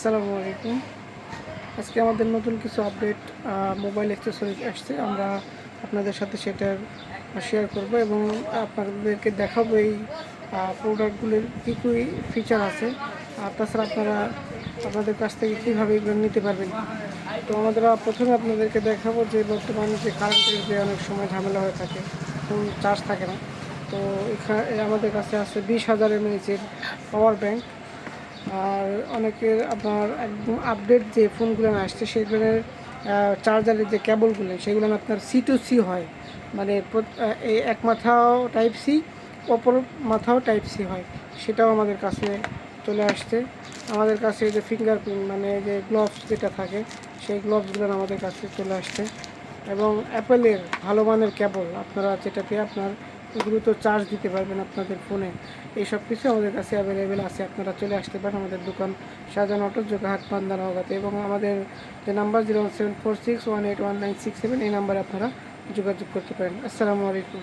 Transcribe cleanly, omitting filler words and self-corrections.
আসসালামু আলাইকুম। আজকে আমাদের নতুন কিছু আপডেট মোবাইল অ্যাক্সেসরিজ আসছে। আমরা আপনাদের সাথে সেটার শেয়ার করব এবং আপনাদেরকে দেখাবো এই প্রোডাক্টগুলির কী কী ফিচার আছে। আর তাছাড়া আপনারা আপনাদের কাছ থেকে কীভাবে এগুলো নিতে পারবেন। তো আমরা প্রথমে আপনাদেরকে দেখাবো যে বর্তমানে যে কারেন্টের যে অনেক সময় ঝামেলা হয়ে থাকে, ফোন চার্জ থাকে না। তো এখানে আমাদের কাছে আছে 20,000 mAh পাওয়ার ব্যাংক। আর অনেকের আপনার একদম আপডেট যে ফোনগুলো আসছে সেগুলোর চার্জারের যে কেবলগুলো সেগুলো আপনার C to C হয়, মানে এই এক মাথাও টাইপ সি, অপর মাথাও টাইপ সি হয়। সেটাও আমাদের কাছে চলে আসছে। আমাদের কাছে যে ফিঙ্গারপ্রিন্ট মানে যে গ্লোভস যেটা থাকে সেই গ্লোভসগুলো আমাদের কাছে চলে আসছে। এবং অ্যাপেলের ভালো মানের কেবল আপনারা যেটাতে আপনার দ্রুত চার্জ দিতে পারবেন আপনাদের ফোনে, এই সব কিছু আমাদের কাছে অ্যাভেলেবেল আছে। আপনারা চলে আসতে পারেন আমাদের দোকান শাহজাহান অটো, জোকাহাট, পান্দা, নওগাঁতে। এবং আমাদের যে নাম্বার 01746181967 এই নাম্বারে আপনারা যোগাযোগ করতে পারেন। আসসালামু আলাইকুম।